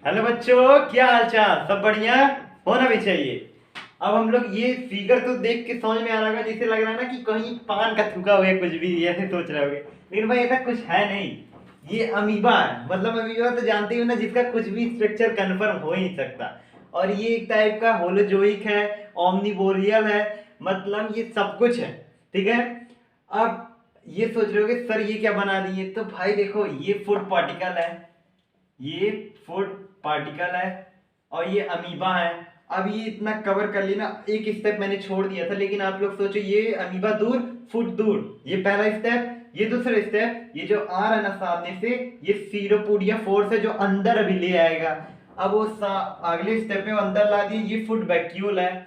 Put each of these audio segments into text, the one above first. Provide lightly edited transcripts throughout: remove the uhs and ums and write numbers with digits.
Hello बच्चों, क्या हाल चाल? सब बढ़िया होना भी चाहिए। अब हम लोग ये फिगर तो देख के समझ में आ रहा होगा, जिससे लग रहा है ना कि कहीं पान का थूका हुआ है, कुछ भी ऐसे सोच रहे होगे। लेकिन भाई ऐसा कुछ है नहीं। ये अमीबा है। मतलब अमीबा तो जानते हो ना, जिसका कुछ भी स्ट्रक्चर कन्फर्म हो ही नहीं सकता। और ये एक टाइप का होलोजोइक है, ओमनिवोरियल है, मतलब ये सब कुछ है। ठीक है। अब ये सोच रहे होगे सर ये क्या बना दिए, तो भाई देखो ये फूड पार्टिकल है, ये फूड पार्टिकल है, और ये अमीबा है। अब ये इतना कवर कर लेना, एक स्टेप मैंने छोड़ दिया था, लेकिन आप लोग सोचो ये अमीबा दूर, फूड दूर, ये पहला स्टेप। ये दूसरा स्टेप, ये जो आ रहा है ना सामने से, ये सीरोपोडिया फोर्स है जो अंदर अभी ले आएगा। अब वो अगले स्टेप में वो अंदर ला दिए, ये फूड वैक्यूल है,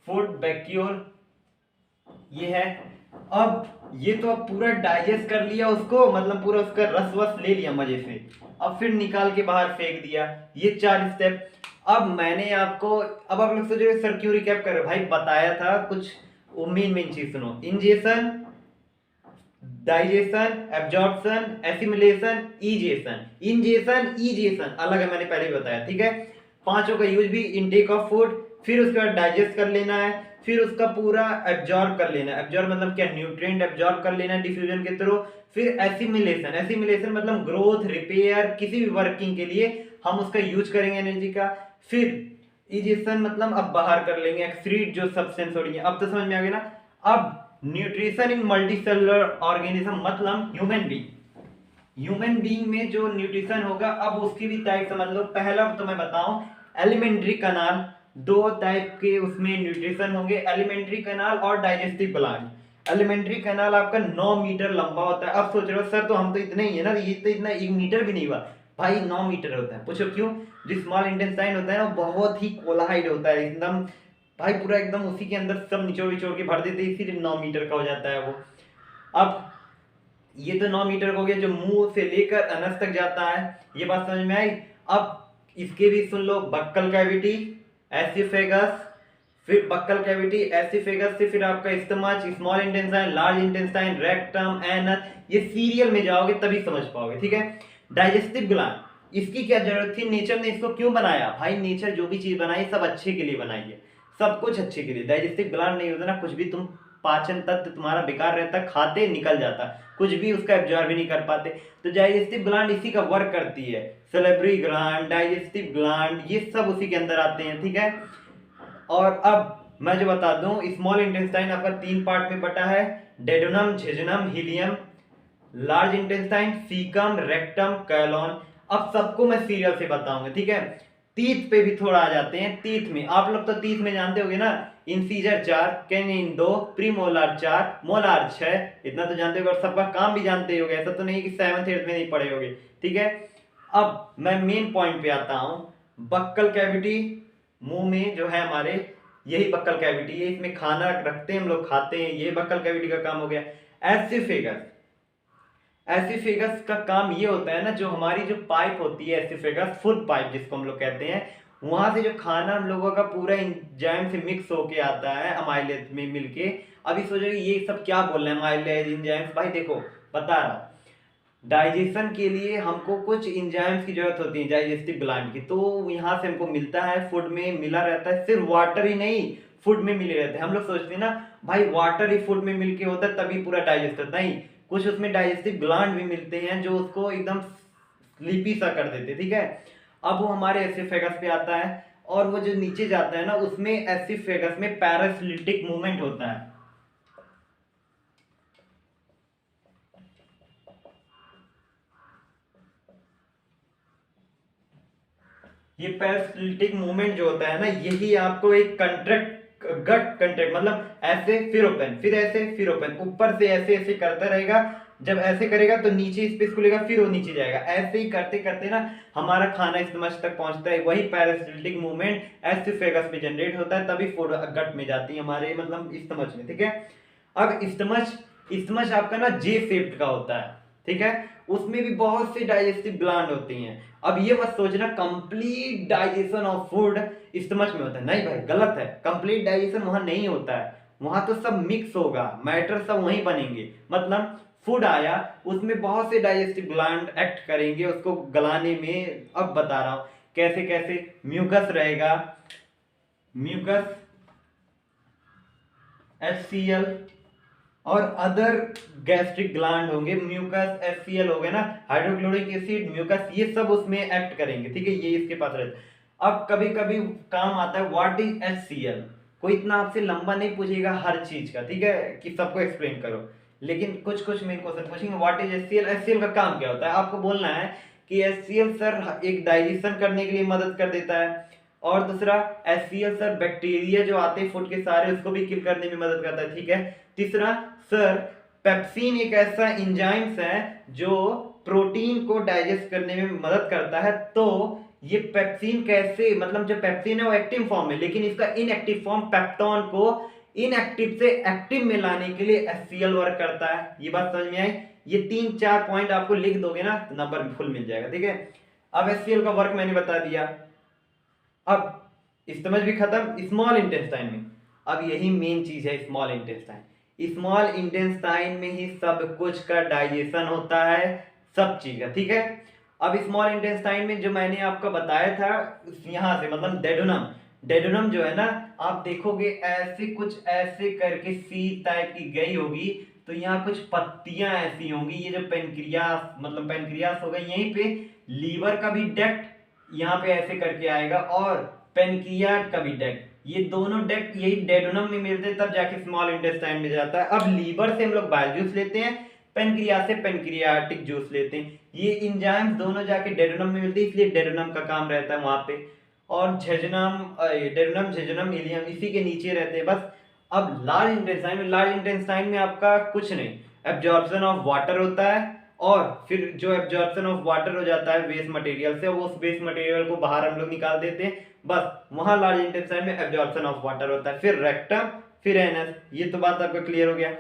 फूड वैक्यूल ये है। अब ये तो अब पूरा डाइजेस्ट कर लिया उसको, मतलब पूरा उसका रस वस ले लिया मजे से। अब फिर निकाल के बाहर फेंक दिया। ये 4 स्टेप। अब मैंने आपको, अब आप लोग सोच सर क्यों रिकैप कर रहे हो? भाई बताया था कुछ, वो मेन मेन चीज सुनो। Ingestion, digestion, absorption, assimilation, egestion. Ingestion egestion अलग है, मैंने पहले ही बताया। ठीक है। पांचों का यूज भी इनटेक ऑफ फूड, फिर उसके बाद डाइजेस्ट कर लेना है, फिर उसका पूरा एब्जॉर्ब कर लेना है। एब्जॉर्ब मतलब क्या? न्यूट्रिएंट एब्जॉर्ब कर लेना है डिफ्यूजन के थ्रू। फिर एसिमिलेशन, एसिमिलेशन मतलब ग्रोथ, रिपेयर, किसी भी वर्किंग के लिए हम उसका यूज करेंगे एनर्जी का। फिर इजेशन मतलब अब बाहर कर लेंगे, एक्सक्रीट जो सब्सटेंस हो रही है। अब तो समझ में आ गया ना। अब न्यूट्रिशन इन मल्टीसेलुलर ऑर्गेनिज्म मतलब ह्यूमन बीइंग, ह्यूमन बीइंग में जो न्यूट्रिशन होगा, अब उसकी भी टाइप समझ लो। पहला तो मैं बताऊं, एलिमेंट्री कनाल। दो टाइप के उसमें न्यूट्रिशन होंगे, एलिमेंट्री कनाल और डाइजेस्टिव ग्लैंड। एलिमेंट्री कनाल आपका 9 मीटर लंबा होता है। अब सोच रहे हो सर तो हम तो इतने ही है ना, ये तो इतना 1 मीटर भी नहीं हुआ। भाई 9 मीटर होता है। पूछो क्यों? जो स्मॉल इंटेस्टाइन होता है ना, बहुत ही कोलाइड होता है एकदम। भाई पूरा एकदम उसी के अंदर सब निचोड़ निचोड़ के भर देते, इसीलिए 9 मीटर का हो जाता है वो। अब ये तो 9 मीटर का हो गया, जो मुंह से लेकर अनस तक जाता है। ये बात समझ में आई। अब इसके भी सुन लो, बक्कल कैविटी, एसिफेगस, फिर बक्कल कैविटी, एसिफेगस से फिर आपका stomach, small intestine, large intestine, rectum, anus. ये सीरियल में जाओगे तभी समझ पाओगे। ठीक है। डाइजेस्टिव ग्लैंड, इसकी क्या जरूरत थी? नेचर ने इसको क्यों बनाया? भाई नेचर जो भी चीज बनाई सब अच्छे के लिए बनाई है, सब कुछ अच्छे के लिए। डाइजेस्टिव ग्लैंड नहीं होता ना, कुछ भी तुम, पाचन तंत्र तुम्हारा बेकार रहता, खाते निकल जाता, कुछ भी उसका एब्जॉर्ब भी नहीं कर पाते। तो डाइजेस्टिव ग्लैंड इसी का वर्क करती है। सेलेब्री ग्लैंड, डाइजेस्टिव ग्लैंड, ये सब उसी के अंदर आते हैं। ठीक है। और अब मैं जो बता दूं, स्मॉल इंटेस्टाइन आपका 3 पार्ट में बटा है, duodenum, jejunum, ileum. Large intestine, caecum, rectum, colon. अब सबको मैं सीरियल से बताऊंगा। ठीक है। तीत पे भी थोड़ा आ जाते हैं। तीत में आप लोग तो तीत में जानते होगे ना, इंसीजर 4, कैनिन 2, प्रीमोलार 4, मोलार 6, इतना तो जानते होगे। और सबका काम भी जानते होगे, ऐसा तो नहीं कि 7th 8th में नहीं पढ़े होगे। ठीक है। अब मैं मेन पॉइंट पे आता हूं। बक्कल कैविटी, मुंह में जो है हमारे, यही बक्कल कैविटी है, इसमें खाना रखते हैं हम लोग, खाते हैं, ये बक्कल कैविटी का काम हो गया। एसिफेगस, एसिफेगस का काम ये होता है ना, जो हमारी जो पाइप होती है एसिफेगस, फूड पाइप जिसको हम लोग कहते हैं, वहां से जो खाना हम लोगों का पूरा इंजाइम से मिक्स होके आता है अमाइलेज में मिलके। अभी सोचो ये सब क्या बोल रहे हैं, अमाइलेज, इंजाइम्स। भाई देखो बता रहा, डाइजेशन के लिए हमको कुछ इंजाइम्स की जरूरत होती है, डाइजेस्टिव ग्लैंड की, तो यहाँ से हमको मिलता है, फूड में मिला रहता है। सिर्फ वाटर ही नहीं, फूड में मिले रहते हैं। हम लोग सोचते हैं ना भाई वाटर ही फूड में मिलके होता है तभी पूरा डाइजेस्ट होता है, नहीं, कुछ उसमें डाइजेस्टिव ग्लैंड भी मिलते हैं जो उसको एकदम स्लीपी सा कर देते। ठीक है। अब वो हमारे एसिफेगस पे आता है, और वो जो नीचे जाता है ना, उसमें एसिफेगस में पैरासिलिटिक मूवमेंट होता है। ये पैरासिटिक मूवमेंट जो होता है ना, यही आपको एक कंट्रैक्ट, गट कंट्रैक्ट मतलब ऐसे फिर ओपन, फिर ऐसे फिर ओपन, ऊपर से ऐसे ऐसे करता रहेगा। जब ऐसे करेगा तो नीचे स्पेस खुलेगा, फिर वो नीचे जाएगा। ऐसे ही करते करते ना हमारा खाना स्टमच तक पहुंचता है। वही पैरासिटिक मूवमेंट एसिफेगस में जनरेट होता है, तभी फूड गट में जाती है हमारे, मतलब स्टमच में। ठीक है। अब स्टमच, स्टमच आपका ना जे शेप्ड का होता है। ठीक है। उसमें भी बहुत सी डाइजेस्टिव ग्लैंड होती हैं। अब ये मत सोचना complete digestion of food stomach में होता है, नहीं भाई गलत है। कंप्लीट डाइजेशन वहां नहीं होता है, वहां तो सब मिक्स होगा, मैटर सब वहीं बनेंगे। मतलब फूड आया, उसमें बहुत से डाइजेस्टिव ग्लैंड एक्ट करेंगे उसको गलाने में। अब बता रहा हूं कैसे कैसे म्यूकस रहेगा, म्यूकस HCl और अदर गैस्ट्रिक ग्लैंड होंगे, म्यूकस HCl हो गए ना, हाइड्रोक्लोरिक एसिड, म्यूकस, ये सब उसमें एक्ट करेंगे, ठीक है, ये इसके पास रहता है। अब कभी कभी काम आता है व्हाट इज HCl, कोई इतना आपसे लंबा नहीं पूछेगा हर चीज का, ठीक है, कि सबको एक्सप्लेन करो, लेकिन कुछ कुछ मेन क्वेश्चन पूछेंगे व्हाट इज HCl, HCl का काम क्या होता है, आपको बोलना है कि HCl सर एक डाइजेशन करने के लिए मदद कर देता है, और दूसरा HCl सर बैक्टीरिया जो आते हैं फूड के सारे उसको भी किल करने में मदद करता है, ठीक है। तीसरा सर पेप्सिन एक ऐसा एंजाइम्स है जो प्रोटीन को डाइजेस्ट करने में मदद करता है, तो ये पेप्सिन कैसे, मतलब जो पेप्सिन है वो एक्टिव फॉर्म है, लेकिन इसका इनएक्टिव फॉर्म पेप्टोन को इनएक्टिव से एक्टिव में लाने के लिए HCl वर्क करता है। ये बात समझ में आई? ये 3-4 पॉइंट आपको लिख दोगे ना तो नंबर फुल मिल जाएगा, ठीक है। अब HCl का वर्क मैंने बता दिया, अब स्टमच भी खत्म, स्मॉल इंटेस्टाइन में अब यही मेन चीज है, स्मॉल इंटेस्टाइन। स्मॉल इंटेस्टाइन में ही सब कुछ का डाइजेशन होता है, सब चीज का, ठीक है। अब स्मॉल इंटेस्टाइन में जो मैंने आपको बताया था, यहां से मतलब डेडोनम, डेडोनम जो है ना, आप देखोगे ऐसे कुछ ऐसे करके सी टाइप की गई होगी, तो यहाँ कुछ पत्तियां ऐसी होंगी, ये जो पेनक्रियास, मतलब पेनक्रियास होगा, यहीं पे लीवर का भी डेक्ट यहाँ पे ऐसे करके आएगा, और पेनक्रियाट का भी डेक्ट, ये दोनों डेक्ट यही डेडोनम में मिलते हैं, तब जाके स्मॉल इंटेस्टाइन में जाता है। अब लीवर से हम लोग बाइल जूस लेते हैं, पेनक्रियास से पेनक्रियाटिक जूस लेते हैं, ये एंजाइम्स दोनों जाके डेडोनम में मिलते हैं, इसलिए डेडोनम का काम रहता है वहां पे। और झेजनम, डेडोनम, झेजनम, इलियम इसी के नीचे रहते हैं बस। अब लार्ज इंटेस्टाइन में, लार्ज इंटेस्टाइन में आपका कुछ नहीं, एब्जॉर्प्शन ऑफ वाटर होता है, और फिर जो एब्जॉर्प्शन ऑफ वाटर हो जाता है वेस्ट मटेरियल से, वो उस वेस्ट मटेरियल को बाहर हम लोग निकाल देते हैं, बस वहां लार्ज इंटेस्टाइन में एब्जॉर्प्शन ऑफ वाटर होता है। फिर रेक्टम, फिर एनस, ये तो बात आपको क्लियर हो गया।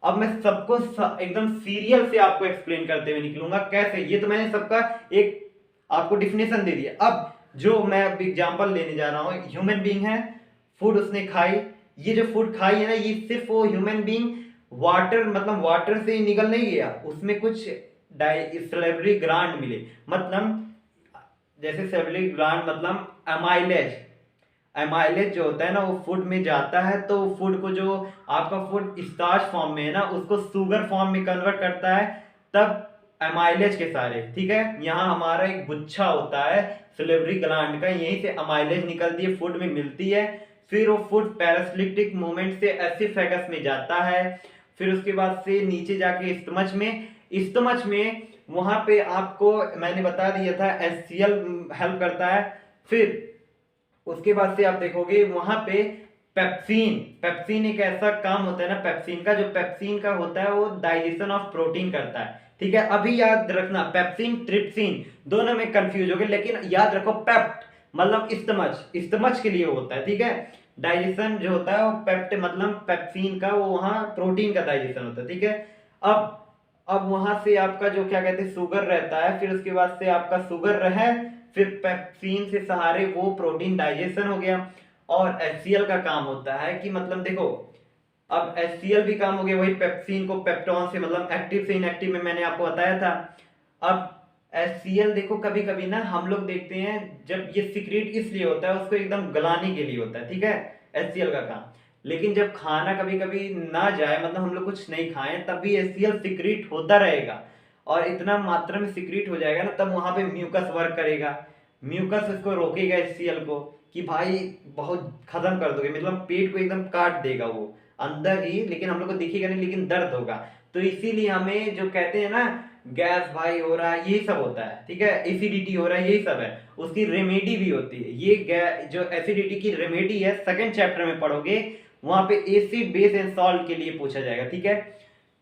अब मैं सबको एकदम सीरियल से आपको एक्सप्लेन करते हुए निकलूंगा कैसे, ये तो मैंने सबका एक आपको डिफिनेशन दे दिया। अब जो मैं अब एग्जांपल लेने जा रहा हूँ, ह्यूमन बीइंग है, फूड उसने खाई, ये जो फूड खाई है ना, ये सिर्फ वो ह्यूमन बीइंग वाटर, मतलब वाटर से ही निकल नहीं गया, उसमें कुछ सैलिवरी ग्लैंड मिले, मतलब जैसे सैलिवरी ग्लैंड मतलब अमाइलेज, एमाइलेज जो होता है ना, वो फूड में जाता है, तो फूड को जो आपका फूड स्टार्च फॉर्म में है ना, उसको शुगर फॉर्म में कन्वर्ट करता है, तब एमाइलेज के सारे, ठीक है। यहाँ हमारा एक गुच्छा होता है सैलिवरी ग्लैंड का, यहीं से एमाइलेज निकलती है, फूड में मिलती है, फिर वो फूड पैरासिटिक मूवमेंट से एसिफेगस में जाता है, फिर उसके बाद से नीचे जाके स्टमच में, स्टमच में वहां पे आपको मैंने बता दिया था HCl हेल्प करता है। फिर उसके बाद से आप देखोगे वहां पे पेप्सिन, पेप्सिन एक ऐसा काम होता है ना पेप्सिन का, जो पेप्सिन का होता है वो डाइजेशन ऑफ प्रोटीन करता है, ठीक है। अभी याद रखना पेप्सिन ट्रिप्सिन दोनों में कंफ्यूज हो गए, लेकिन याद रखो पेप्ट मतलब स्टमच, स्टमच के लिए होता है, ठीक है। डाइजेशन जो होता है वो पेप्ट मतलब पेप्सिन का, वो वहां प्रोटीन का डाइजेशन होता है, ठीक है। अब वहां से आपका जो क्या कहते हैं शुगर रहता है, फिर उसके बाद से आपका शुगर रहे, फिर पेप्सिन से सहारे वो प्रोटीन डाइजेशन हो गया। और HCl का काम होता है कि मतलब देखो, अब HCl भी काम हो गया वही पेप्सिन को पेप्टोन से, मतलब एक्टिव से इनएक्टिव में मैंने आपको बताया था। अब HCl देखो कभी कभी ना हम लोग देखते हैं जब ये सीक्रेट इसलिए होता है, उसको एकदम गलाने के लिए होता है, ठीक है, HCl का काम। लेकिन जब खाना कभी कभी ना जाए, मतलब हम लोग कुछ नहीं खाएं, तब भी HCl सीक्रेट होता रहेगा, और इतना मात्रा में सीक्रेट हो जाएगा ना, तब वहां पे म्यूकस वर्क करेगा, म्यूकस उसको रोकेगा HCl को, कि भाई बहुत खत्म कर दोगे, मतलब पेट को एकदम काट देगा वो अंदर ही, लेकिन हम लोग को दिखेगा नहीं, लेकिन दर्द होगा। तो इसीलिए हमें जो कहते हैं ना गैस भाई हो रहा है, यही सब होता है, ठीक है, एसिडिटी हो रहा है, यही सब है, उसकी रेमेडी भी होती है। ये जो एसिडिटी की रेमेडी है सेकंड चैप्टर में पढ़ोगे, वहां पे एसिड बेस एंड सॉल्ट के लिए पूछा जाएगा, ठीक है।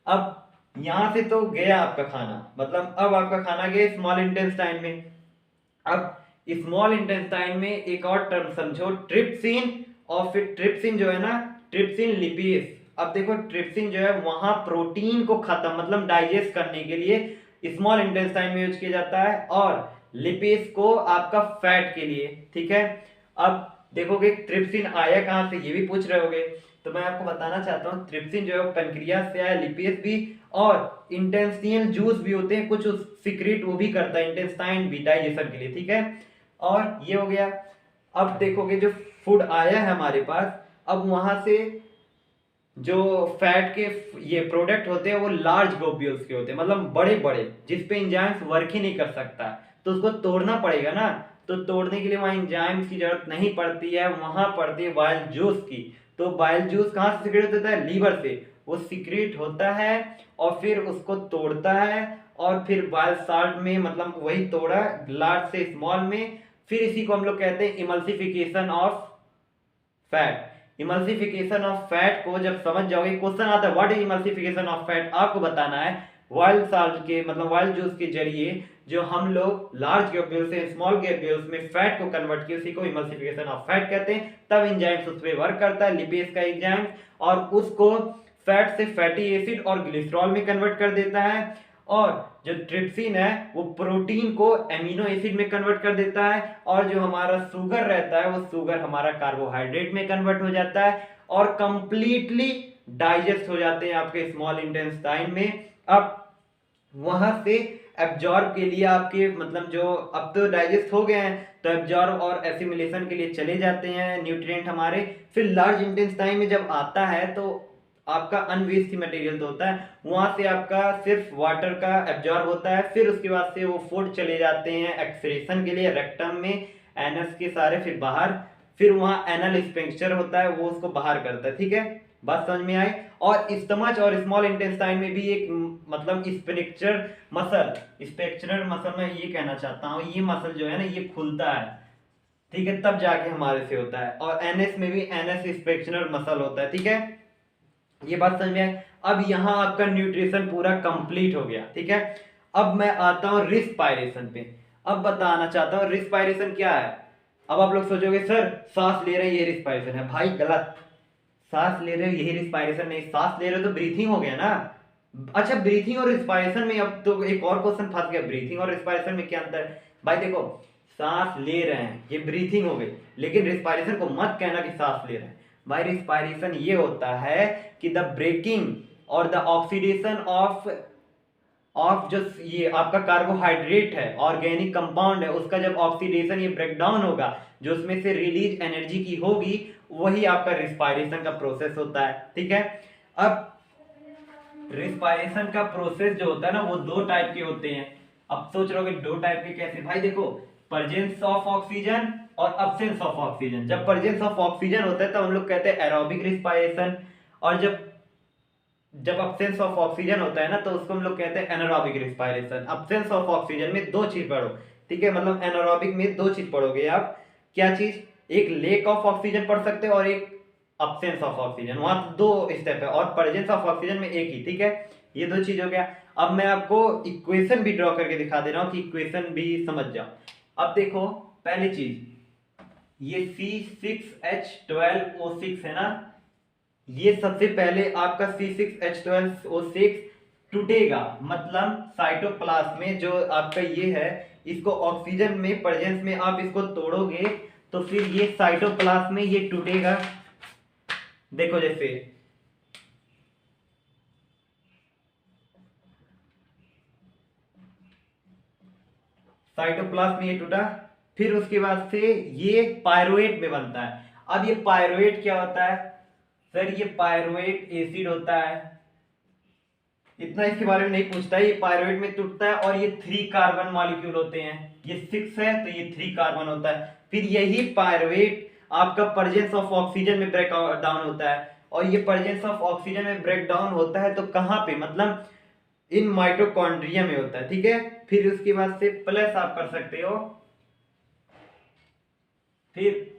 अब यहां से तो गया आपका खाना, मतलब अब आपका खाना गया स्मॉल इंटेस्टाइन में। अब स्मॉल इंटेस्टाइन में एक और टर्म समझो, ट्रिप्सिन, और फिर ट्रिप्सिन जो है ना, ट्रिप्सिन लिपेज। अब देखो ट्रिप्सिन जो है वहां प्रोटीन को खत्म मतलब डाइजेस्ट करने के लिए स्मॉल इंटेस्टाइन में यूज किया जाता है, और लिपेज को आपका फैट के लिए, ठीक है। अब देखोगे ट्रिप्सिन आया कहां से, ये भी पूछ रहे होगे, तो मैं आपको बताना चाहता हूँ ट्रिप्सिन जो है पेनक्रियास से आया, लिपेज भी, और इंटेस्टाइनल जूस भी होते हैं कुछ, सीक्रेट वो भी करता है इंटेस्टाइन भी डाइजेशन के लिए, ठीक है। और ये हो गया। अब देखोगे जो फूड आया है हमारे पास, अब वहां से जो फैट के ये प्रोडक्ट होते हैं वो लार्ज ग्लोब्यूल्स के होते हैं, मतलब बड़े बड़े, जिसपे एंजाइम्स वर्क ही नहीं कर सकता, तो उसको तोड़ना पड़ेगा ना। तो तोड़ने के लिए वहां एंजाइम्स की जरूरत नहीं पड़ती है, वहां पड़ती है बाइल जूस की। तो बाइल जूस कहाँ से सिक्रेट होता है? लीवर से वो सिक्रेट होता है और फिर उसको तोड़ता है, और फिर बाइल साल्ट में, मतलब वही तोड़ा लार्ज से स्मॉल में, फिर इसी को हम लोग कहते हैं emulsification of fat. Emulsification of fat को जब समझ जाओगे, क्वेश्चन आता है what is emulsification of fat, आपको बताना है वाइल्ड साल्ट के, मतलब वाइल्ड जूस के जरिए जो हम लोग लार्ज ग्लोब्यूल से स्मॉल ग्लोब्यूल्स में फैट को कन्वर्ट किया, उसी को इमल्सिफिकेशन ऑफ फैट कहते हैं। तब एंजाइम्स उस पर वर्क करता है, लिपेज का एंजाइम, और उसको फैट से फैटी एसिड और ग्लिसरॉल में कन्वर्ट कर देता है। और जो ट्रिप्सिन है वो प्रोटीन को एमिनो एसिड में कन्वर्ट कर देता है, और जो हमारा शुगर रहता है वो शुगर हमारा कार्बोहाइड्रेट में कन्वर्ट हो जाता है, और कंप्लीटली डाइजेस्ट हो जाते हैं आपके स्मॉल इंटेस्टाइन में। अब वहां से एब्जॉर्ब के लिए आपके, मतलब जो अब तो डाइजेस्ट हो गए हैं, तो एब्जॉर्ब और एसिमिलेशन के लिए चले जाते हैं न्यूट्रिएंट हमारे। फिर लार्ज इंटेस्टाइन में जब आता है तो आपका अनवेस्टी मटेरियल तो होता है, वहां से आपका सिर्फ वाटर का एब्जॉर्ब होता है। फिर उसके बाद से वो फूड चले जाते हैं एक्सक्रीशन के लिए रेक्टम में, एनस के सारे, फिर बाहर, फिर वहां एनल स्फिंक्टर होता है, वो उसको बाहर करता है। ठीक है, बात समझ में आई। और स्टमच और स्मॉल इंटेस्टाइन में भी एक, मतलब स्पिंक्टर मसल, स्पिंक्टर मसल में ये कहना चाहता हूँ, ये मसल जो है ना ये खुलता है, ठीक है, तब जाके हमारे से होता है। और एनएस में भी एनएस स्पिंक्टर मसल होता है। ठीक है, ये बात समझ में आई। अब यहाँ आपका न्यूट्रिशन पूरा कंप्लीट हो गया। ठीक है, अब मैं आता हूँ रिस्पायरेशन पे। अब बताना चाहता हूँ रिस्पायरेशन क्या है। अब आप लोग सोचोगे सर सांस ले रहे हैं ये रिस्पायरेशन है, भाई गलत। सांस ले रहे हो यही रिस्पायरेशन नहीं, सांस ले रहे हो तो ब्रीथिंग हो गया ना। अच्छा, ब्रीथिंग और रिस्पायरेशन में अब तो एक और क्वेश्चन फंस गया, ब्रीथिंग और रिस्पायरेशन में क्या अंतर है? भाई देखो, सांस ले रहे हैं ये ब्रीथिंग हो गई, लेकिन रिस्पायरेशन को मत कहना कि सांस ले रहे हैं। भाई रिस्पायरेशन ये होता है कि द ब्रेकिंग और द ऑक्सीडेशन ऑफ जो ये आपका कार्बोहाइड्रेट है, ऑर्गेनिक कंपाउंड है, उसका जब ऑक्सीडेशन ये ब्रेक डाउन होगा, जो उसमें से रिलीज एनर्जी की होगी, वही आपका रिस्पायरेशन का प्रोसेस होता है। ठीक है, अब रिस्पायरेशन का प्रोसेस जो होता है ना वो दो टाइप के होते हैं। अब सोच रहे हो दो टाइप के कैसे? भाई देखो, प्रेजेंस ऑफ ऑक्सीजन और अब्सेंस ऑफ ऑक्सीजन। जब प्रेजेंस ऑफ ऑक्सीजन होता है तो हम लोग कहते हैं एरोबिक रिस्पायरेशन, और जब जब अब्सेंस ऑफ ऑक्सीजन होता है ना तो उसको हम लोग कहते हैं anaerobic respiration. Absence of oxygen में दो चीज पढ़ो, ठीक है, मतलब एनारोबिक में दो चीज पढ़ोगे आप। क्या चीज? एक लेक ऑफ ऑक्सीजन पढ़ सकते हो और एक अब्सेंस ऑफ ऑक्सीजन, वहां दो स्टेप है, और प्रेजेंस ऑफ ऑक्सीजन में एक ही। ठीक है, ये दो चीज हो गया। अब मैं आपको इक्वेशन भी ड्रॉ करके दिखा दे रहा हूं कि इक्वेशन भी समझ जाओ। अब देखो, पहली चीज ये C6H12O6 है ना, ये सबसे पहले आपका C6H12O6 टूटेगा, मतलब साइटोप्लाज्म में जो आपका ये है, इसको ऑक्सीजन में प्रेजेंस में आप इसको तोड़ोगे तो फिर ये साइटोप्लाज्म में ये टूटेगा। देखो जैसे साइटोप्लाज्म में ये टूटा, फिर उसके बाद से ये पायरुवेट में बनता है। अब ये पायरुवेट क्या होता है? सर ये पायरुवेट एसिड होता है, इतना इसके बारे में नहीं पूछता है। ये पायरुवेट में टूटता है और ये 3 कार्बन मॉलिक्यूल होते हैं, ये 6 है तो ये 3 कार्बन होता है। फिर यही पायरुवेट आपका प्रेजेंस ऑफ ऑक्सीजन में ब्रेक डाउन होता है, और ये प्रेजेंस ऑफ ऑक्सीजन में ब्रेक डाउन होता है तो कहाँ पे? मतलब इन माइटोकॉन्ड्रिया में होता है। ठीक है, फिर उसके बाद से प्लस आप कर सकते हो, फिर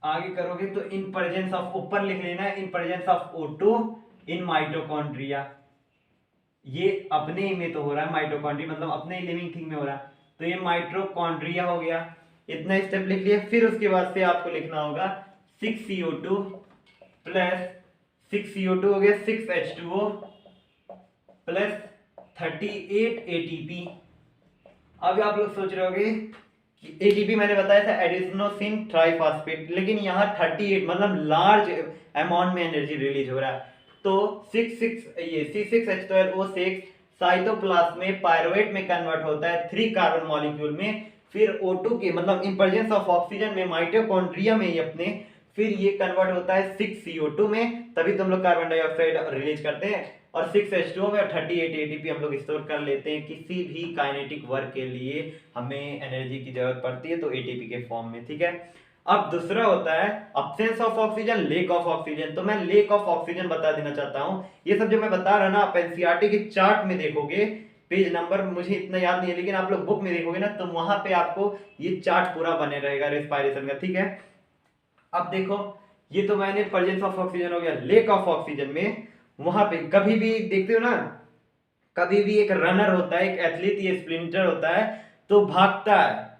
आगे करोगे तो इन प्रेजेंस ऑफ, ऊपर लिख लेना है in presence of O2 in mitochondria. ये अपने ही में तो हो रहा है, माइटोकॉन्ड्रिया मतलब अपने ही लिविंग थिंग में हो रहा है, तो ये माइटोकॉन्ड्रिया हो गया। इतना स्टेप लिख लिया। फिर उसके बाद से आपको लिखना होगा 6CO2 प्लस 6CO2 हो गया 6H2O प्लस 38 ATP। अब आप लोग सोच रहे होगे कि ATP मैंने बताया था एडिनोसिन ट्राइफॉस्फेट, लेकिन यहाँ 38 मतलब लार्ज अमाउंट में एनर्जी रिलीज हो रहा है। तो ये C6H12O6 साइटोप्लाज्म में पायरुवेट में कन्वर्ट होता है 3 कार्बन मॉलिक्यूल में, फिर O2 के मतलब इन प्रेजेंस ऑफ ऑक्सीजन में माइटोकॉन्ड्रिया में ही अपने फिर ये कन्वर्ट होता है 6CO2 में, तभी तो हम लोग कार्बन डाइऑक्साइड रिलीज करते हैं, और 6H2O में 38 ATP हम लोग स्टोर कर लेते हैं। किसी भी काइनेटिक वर्क के लिए हमें एनर्जी की जरूरत पड़ती है तो ATP के फॉर्म में, ठीक है। अब दूसरा होता है absence of oxygen, lake of oxygen. तो मैं लेक ऑफ ऑक्सीजन बता देना चाहता हूँ। ये सब जो मैं बता रहा ना, आप एनसीईआरटी के चार्ट में देखोगे, पेज नंबर मुझे इतना याद नहीं है, लेकिन आप लोग बुक में देखोगे ना तो वहां पे आपको ये चार्ट पूरा बने रहेगा रेस्पिरेशन का, ठीक है। अब देखो, ये तो मैंने प्रेजेंस ऑफ ऑक्सीजन हो गया। लेक ऑफ ऑक्सीजन में वहां पे कभी भी देखते हो ना, कभी भी एक रनर होता है, एक एथलीट या स्प्रिंटर होता है, तो भागता है,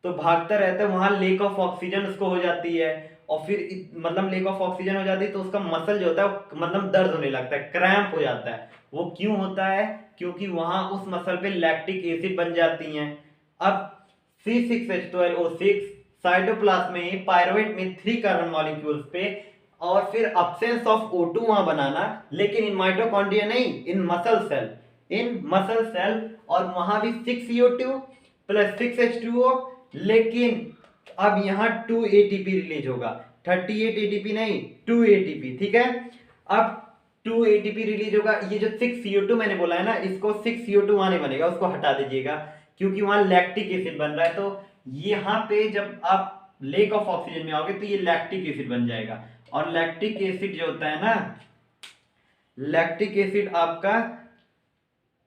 तो भागता रहता है, वहां लेक ऑफ ऑक्सीजन उसको हो जाती है, और फिर मतलब लेक ऑफ ऑक्सीजन हो जाती है तो उसका मसल जो होता है मतलब दर्द होने लगता है, क्रैम्प हो जाता है। वो क्यों होता है? क्योंकि वहां उस मसल पे लैक्टिक एसिड बन जाती हैं। अब C6H12O6 साइटोप्लाज्म में पायरुवेट में 3 कार्बन मॉलिक्यूल्स पे, और फिर अब्सेंस ऑफ O2 वहां बनाना, लेकिन इन माइटोकॉन्ड्रिया नहीं, इन मसल सेल, इन मसल सेल, और वहां भी 6CO2 प्लस 6H2O, लेकिन अब यहाँ 2 ATP रिलीज होगा, 38 ATP नहीं, 2 ATP, ठीक है। अब 2 ATP रिलीज होगा। ये जो 6CO2 मैंने बोला है ना, इसको 6CO2 वहां नहीं बनेगा, उसको हटा दीजिएगा, क्योंकि वहां लैक्टिक एसिड बन रहा है। तो यहाँ पे जब आप लेक ऑफ ऑक्सीजन में आओगे तो ये लैक्टिक एसिड बन जाएगा, और लैक्टिक एसिड जो होता है ना, लैक्टिक एसिड आपका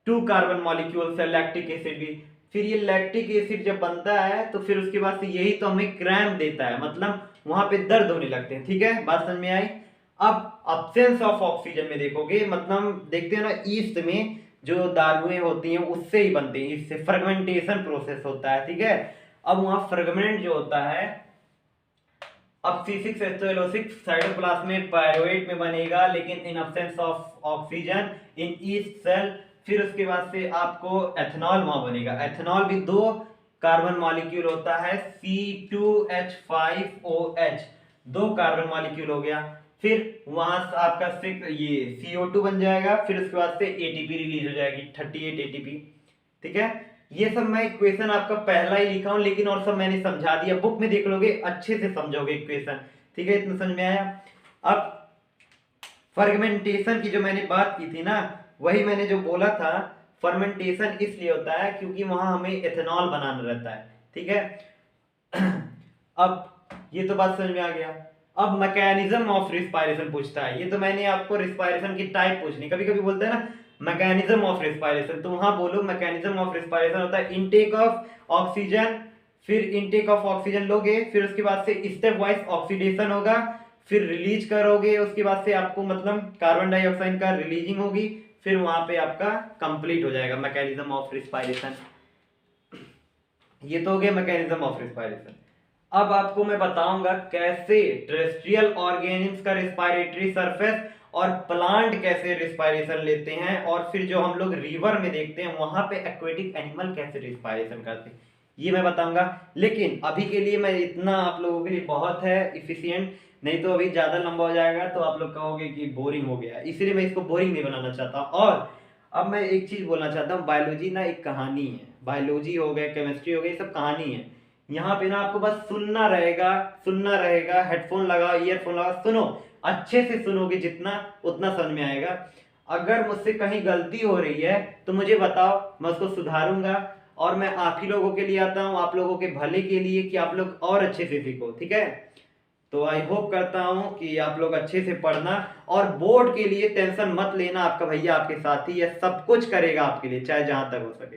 2 कार्बन मॉलिक्यूल्स है, लैक्टिक एसिड भी। फिर ये लैक्टिक एसिड जब बनता है तो फिर उसके बाद से यही तो हमें क्रैम्प देता है, मतलब वहां पे दर्द होने लगते हैं, ठीक है। बात समझ में आई? अब अब्सेंस ऑफ ऑक्सीजन में देखोगे, मतलब देखते हैं ना, ईस्ट में जो दारुएं होती हैं उससे ही बनती हैं, इससे फर्मेंटेशन प्रोसेस होता है, ठीक है। अब वहां फर्मेंट जो होता है, अब C6H12O6 साइटोप्लाज्म में पायरुवेट में बनेगा, लेकिन in absence of oxygen in yeast cell. फिर उसके बाद से आपको एथेनॉल वहां बनेगा। एथेनॉल भी 2 कार्बन मॉलिक्यूल होता है, C2H5OH, 2 कार्बन मॉलिक्यूल हो गया। फिर वहां से आपका ये CO2 बन जाएगा, फिर उसके बाद से ATP रिलीज हो जाएगी, 38 ATP, ठीक है। ये सब मैं इक्वेशन आपका पहला ही लिखा हूं, लेकिन और सब मैंने समझा दिया, बुक में देख लोगे अच्छे से समझोगे इक्वेशन, ठीक है। इतना समझ में आया? अब फर्मेंटेशन की जो मैंने बात की थी ना, वही मैंने जो बोला था, फर्मेंटेशन इसलिए होता है क्योंकि वहां हमें एथेनॉल बनाना रहता है, ठीक है। अब ये तो बात समझ में आ गया। अब मैकेनिज्म ऑफ रिस्पायरेशन पूछता है, ये तो मैंने आपको रिस्पायरेशन की टाइप पूछनी, कभी कभी बोलते हैं ना मैकेनिज्म ऑफ रिस्पायरेशन, तो वहां बोलो मैकेनिज्म ऑफ रिस्पायरेशन होता है इनटेक ऑफ ऑक्सीजन, फिर इनटेक ऑफ ऑक्सीजन लोगे, फिर उसके बाद से स्टेप वाइज ऑक्सीडेशन होगा, फिर रिलीज करोगे, उसके बाद से आपको मतलब कार्बन डाइऑक्साइड का रिलीजिंग होगी, फिर वहां पे आपका कंप्लीट हो जाएगा मैकेनिज्म ऑफ रिस्पायरेशन। ये तो हो गया मैकेनिज्म ऑफ रिस्पायरेशन। अब आपको मैं बताऊंगा कैसे टेरेस्ट्रियल ऑर्गेनिम्स का रिस्पायरेटरी सरफेस और प्लांट कैसे रिस्पायरेशन लेते हैं, और फिर जो हम लोग रिवर में देखते हैं वहां पे एक्वेटिक एनिमल कैसे रिस्पायरेशन करते हैं, ये मैं बताऊंगा। लेकिन अभी के लिए मैं इतना आप लोगों के लिए बहुत है इफिशियंट, नहीं तो अभी ज्यादा लंबा हो जाएगा तो आप लोग कहोगे कि बोरिंग हो गया, इसलिए मैं इसको बोरिंग नहीं बनाना चाहता। और अब मैं एक चीज बोलना चाहता हूँ, बायोलॉजी ना एक कहानी है, बायोलॉजी हो गया, केमिस्ट्री हो गई, सब कहानी है। यहाँ पे ना आपको बस सुनना रहेगा, सुनना रहेगा, हेडफोन लगाओ, ईयरफोन लगाओ, सुनो, अच्छे से सुनोगे जितना उतना समझ में आएगा। अगर मुझसे कहीं गलती हो रही है तो मुझे बताओ, मैं उसको सुधारूंगा, और मैं आप ही लोगों के लिए आता हूँ, आप लोगों के भले के लिए, कि आप लोग और अच्छे से सीखो, ठीक है। तो आई होप करता हूं कि आप लोग अच्छे से पढ़ना, और बोर्ड के लिए टेंशन मत लेना, आपका भैया आपके साथ ही है, सब कुछ करेगा आपके लिए, चाहे जहां तक हो सके।